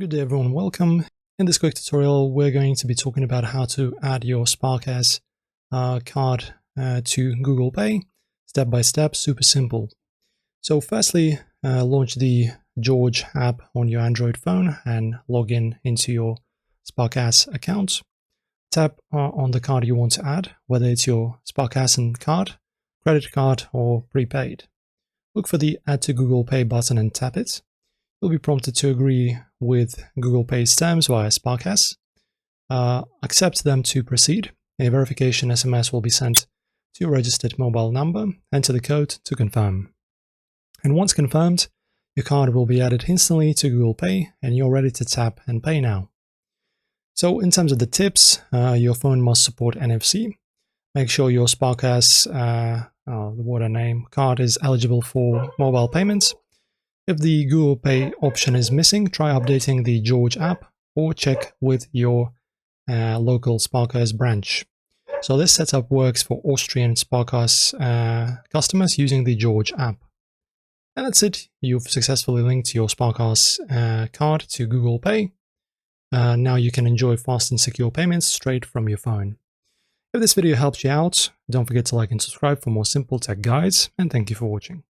Good day everyone, welcome. In this quick tutorial we're going to be talking about how to add your Sparkasse card to Google Pay, step by step, super simple. So firstly, launch the George app on your Android phone and log in into your Sparkasse account. Tap on the card you want to add, whether it's your Sparkasse card, credit card or prepaid. Look for the Add to Google Pay button and tap it. You'll be prompted to agree with Google Pay's terms via Sparkasse. Accept them to proceed. A verification SMS will be sent to your registered mobile number. Enter the code to confirm. And once confirmed, your card will be added instantly to Google Pay and you're ready to tap and pay now. So in terms of the tips, your phone must support NFC. Make sure your Sparkasse card is eligible for mobile payments. If the Google Pay option is missing, try updating the George app or check with your local Sparkasse branch. So this setup works for Austrian Sparkasse customers using the George app. And that's it. You've successfully linked your Sparkasse card to Google Pay. Now you can enjoy fast and secure payments straight from your phone. If this video helped you out, don't forget to like and subscribe for more simple tech guides, and thank you for watching.